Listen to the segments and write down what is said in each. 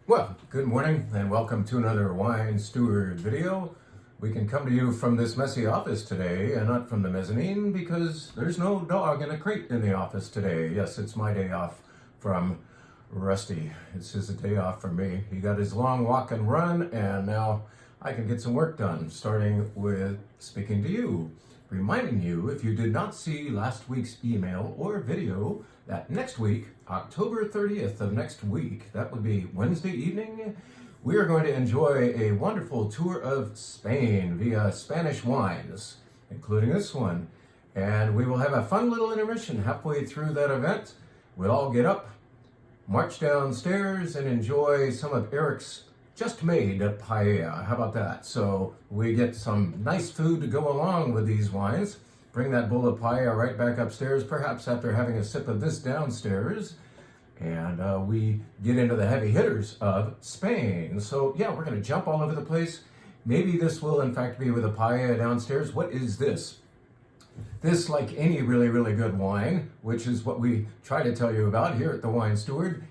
Well, good morning and welcome to another Wine Steward video. We can come to you from this messy office today and not from the mezzanine because there's no dog in a crate in the office today. Yes, it's my day off from Rusty. It's his day off from me. He got his long walk and run and now I can get some work done, starting with speaking to you. Reminding you, if you did not see last week's email or video, that next week, October 30th of next week, that would be Wednesday evening, we are going to enjoy a wonderful tour of Spain via Spanish wines, including this one. And we will have a fun little intermission halfway through that event. We'll all get up, march downstairs, and enjoy some of Eric's just made paella. How about that? So we get some nice food to go along with these wines. Bring that bowl of paella right back upstairs, perhaps after having a sip of this downstairs. And we get into the heavy hitters of Spain. So yeah, we're going to jump all over the place. Maybe this will in fact be with a paella downstairs. What is this? This, like any really, really good wine, which is what we try to tell you about here at the Wine Steward,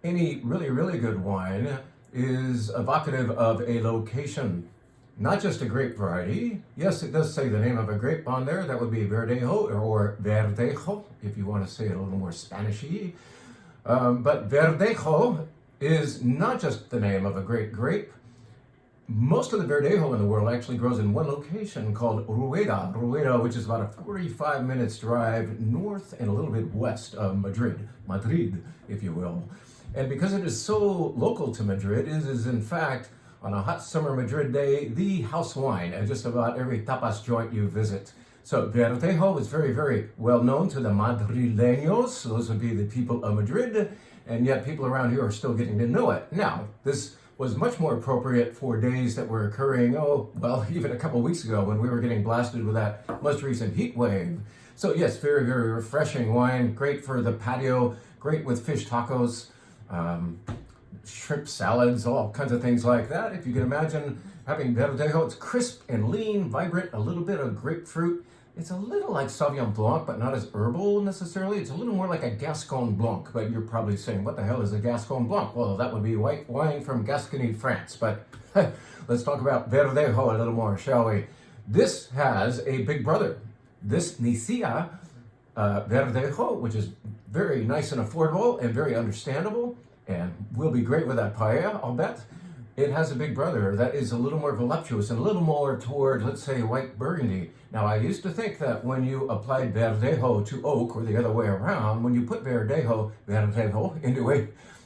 any really, really good wine is evocative of a location, not just a grape variety. Yes, it does say the name of a grape on there. That would be Verdejo or Verdejo, if you want to say it a little more Spanishy. But Verdejo is not just the name of a great grape. Most of the Verdejo in the world actually grows in one location called Rueda, which is about a 45 minutes drive north and a little bit west of Madrid, if you will. And because it is so local to Madrid, it is in fact, on a hot summer Madrid day, the house wine at just about every tapas joint you visit. So Verdejo is very, very well known to the Madrileños. Those would be the people of Madrid, and yet people around here are still getting to know it. Now, this was much more appropriate for days that were occurring, even a couple weeks ago when we were getting blasted with that most recent heat wave. So yes, very, very refreshing wine, great for the patio, great with fish tacos, shrimp salads, all kinds of things like that. If you can imagine having Verdejo, it's crisp and lean, vibrant, a little bit of grapefruit. It's a little like Sauvignon Blanc, but not as herbal necessarily. It's a little more like a Gascon Blanc, but you're probably saying, what the hell is a Gascon Blanc? Well, that would be white wine from Gascony, France. But let's talk about Verdejo a little more, shall we? This has a big brother. This Nicia Verdejo, which is very nice and affordable and very understandable, and will be great with that paella, I'll bet. It has a big brother that is a little more voluptuous and a little more toward, let's say, white Burgundy. Now, I used to think that when you applied Verdejo to oak, or the other way around, when you put Verdejo into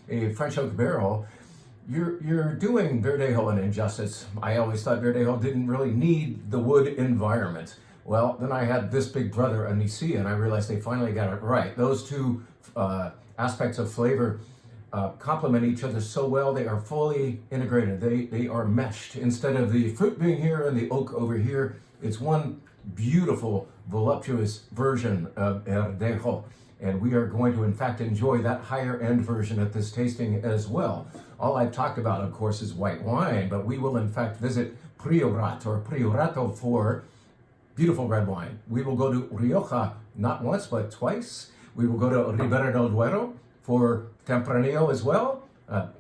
a French oak barrel, you're doing Verdejo an injustice. I always thought Verdejo didn't really need the wood environment. Well, then I had this big brother, a Nicia, and I realized they finally got it right. Those two aspects of flavor complement each other so well. They are fully integrated. They are meshed. Instead of the fruit being here and the oak over here, it's one beautiful, voluptuous version of Verdejo. And we are going to, in fact, enjoy that higher end version at this tasting as well. All I've talked about, of course, is white wine, but we will, in fact, visit Priorat or Priorato for beautiful red wine. We will go to Rioja not once, but twice. We will go to Ribera del Duero for Tempranillo as well.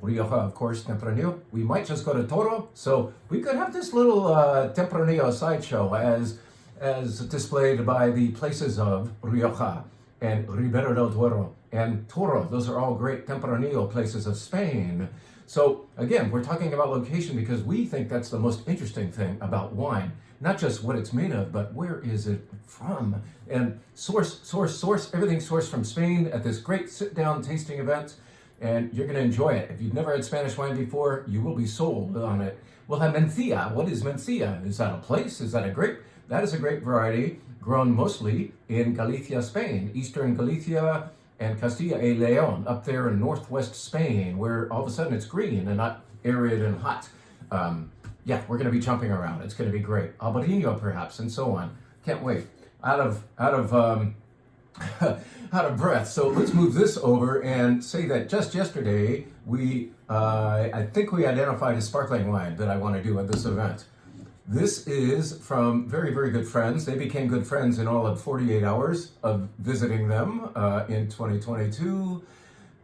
Rioja, of course, Tempranillo. We might just go to Toro. So we could have this little Tempranillo sideshow as displayed by the places of Rioja and Ribera del Duero and Toro. Those are all great Tempranillo places of Spain. So again, we're talking about location because we think that's the most interesting thing about wine. Not just what it's made of, but where is it from? And source, everything sourced from Spain at this great sit-down tasting event. And you're going to enjoy it. If you've never had Spanish wine before, you will be sold on it. We'll have Mencía. What is Mencía? Is that a place? Is that a grape? That is a grape variety grown mostly in Galicia, Spain, eastern Galicia and Castilla y León, up there in northwest Spain, where all of a sudden it's green and not arid and hot. Yeah, we're going to be jumping around. It's going to be great. Albarino, perhaps, and so on. Can't wait. Out of breath. So let's move this over and say that just yesterday I think we identified a sparkling wine that I want to do at this event. This is from very, very good friends. They became good friends in all of 48 hours of visiting them in 2022.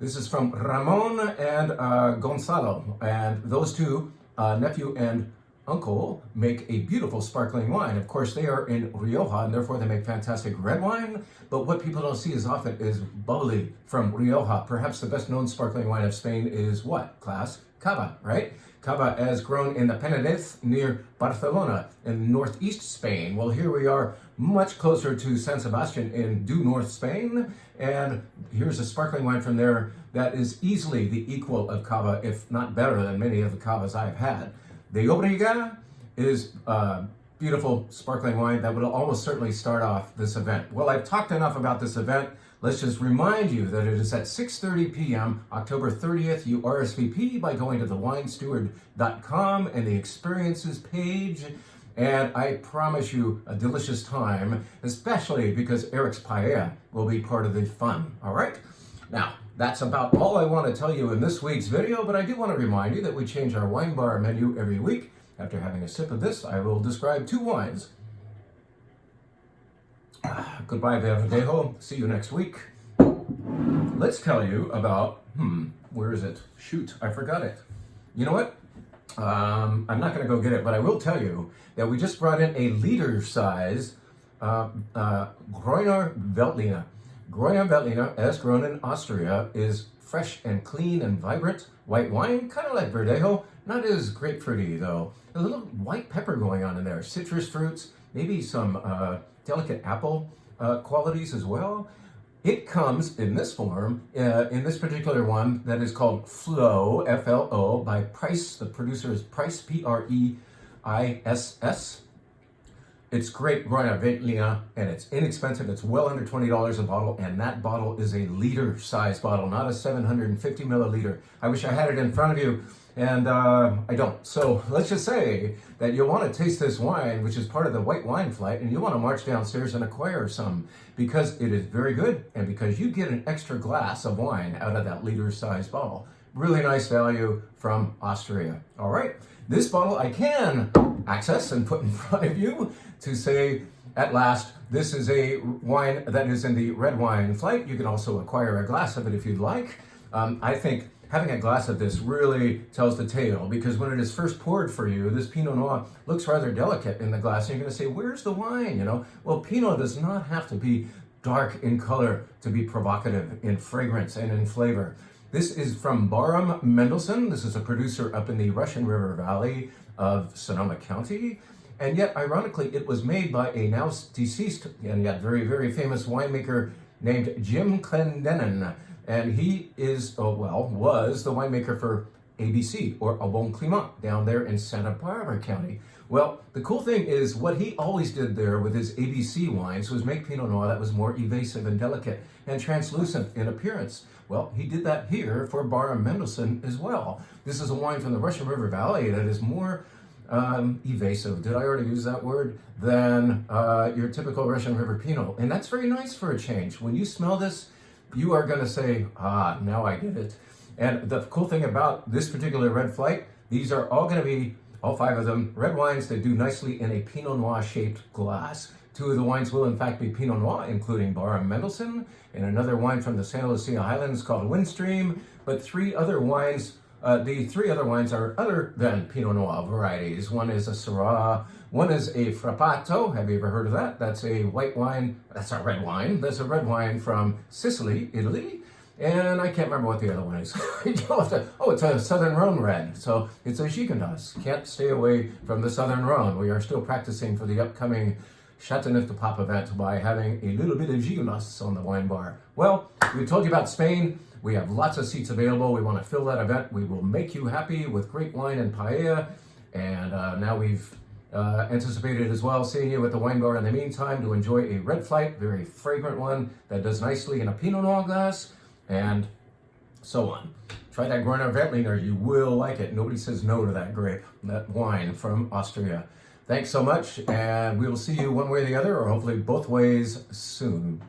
This is from Ramon and Gonzalo, and those two, nephew and uncle, make a beautiful sparkling wine. Of course, they are in Rioja, and therefore they make fantastic red wine. But what people don't see as often is bubbly from Rioja. Perhaps the best known sparkling wine of Spain is what, class? Cava, right? Cava is grown in the Penedès near Barcelona in northeast Spain. Well, here we are much closer to San Sebastian in due north Spain. And here's a sparkling wine from there that is easily the equal of Cava, if not better than many of the Cavas I've had. The Obrega is beautiful sparkling wine that will almost certainly start off this event. Well, I've talked enough about this event. Let's just remind you that it is at 6:30 p.m. October 30th. You RSVP by going to thewinesteward.com and the experiences page. And I promise you a delicious time, especially because Eric's Paella will be part of the fun, all right? Now, that's about all I want to tell you in this week's video, but I do want to remind you that we change our wine bar menu every week. After having a sip of this, I will describe two wines. Goodbye, Verdejo. See you next week. Let's tell you about, where is it? Shoot, I forgot it. You know what? I'm not going to go get it, but I will tell you that we just brought in a liter size Grüner Veltliner. Grüner Veltliner, as grown in Austria, is fresh and clean and vibrant white wine, kind of like Verdejo, not as grapefruity though. A little white pepper going on in there, citrus fruits, maybe some delicate apple qualities as well. It comes in this form, in this particular one that is called Flow, F-L-O, by Price. The producer is Price, P-R-E-I-S-S. It's great Grüner Veltliner, and it's inexpensive. It's well under $20 a bottle, and that bottle is a liter size bottle, not a 750 milliliter. I wish I had it in front of you, and I don't. So let's just say that you'll want to taste this wine, which is part of the white wine flight, and you want to march downstairs and acquire some because it is very good, and because you get an extra glass of wine out of that liter size bottle. Really nice value from Austria. All right, this bottle I can access and put in front of you to say, at last, this is a wine that is in the red wine flight. You can also acquire a glass of it if you'd like. I think having a glass of this really tells the tale, because when it is first poured for you, this Pinot Noir looks rather delicate in the glass, and you're gonna say, where's the wine, you know? Well, Pinot does not have to be dark in color to be provocative in fragrance and in flavor. This is from Barham Mendelssohn. This is a producer up in the Russian River Valley of Sonoma County. And yet, ironically, it was made by a now deceased and yet very, very famous winemaker named Jim Clendenin. And he is, was the winemaker for ABC, or Au Bon Climat, down there in Santa Barbara County. Well, the cool thing is what he always did there with his ABC wines was make Pinot Noir that was more evasive and delicate and translucent in appearance. Well, he did that here for Barham Mendelssohn as well. This is a wine from the Russian River Valley that is more evasive, did I already use that word, than your typical Russian River Pinot. And that's very nice for a change. When you smell this, you are going to say, now I get it. And the cool thing about this particular red flight, these are all going to be, all five of them, red wines that do nicely in a Pinot Noir shaped glass. Two of the wines will in fact be Pinot Noir, including Barham Mendelssohn, and another wine from the Santa Lucia Highlands called Windstream, but three other wines, the three other wines are other than Pinot Noir varieties. One is a Syrah, one is a Frappato. Have you ever heard of that? That's a white wine, that's a red wine. That's a red wine from Sicily, Italy. And I can't remember what the other one is. It's a Southern Rhone red. So it's a Gigondas. Can't stay away from the Southern Rhone. We are still practicing for the upcoming Chateauneuf-du-Pape event by having a little bit of Gigondas on the wine bar. Well, we told you about Spain. We have lots of seats available. We want to fill that event. We will make you happy with great wine and paella. And now we've anticipated as well seeing you at the wine bar in the meantime to enjoy a red flight, very fragrant one that does nicely in a Pinot Noir glass, and so on. Try that Grüner Veltliner. You will like it. Nobody says no to that grape, that wine from Austria. Thanks so much, and we will see you one way or the other, or hopefully both ways soon.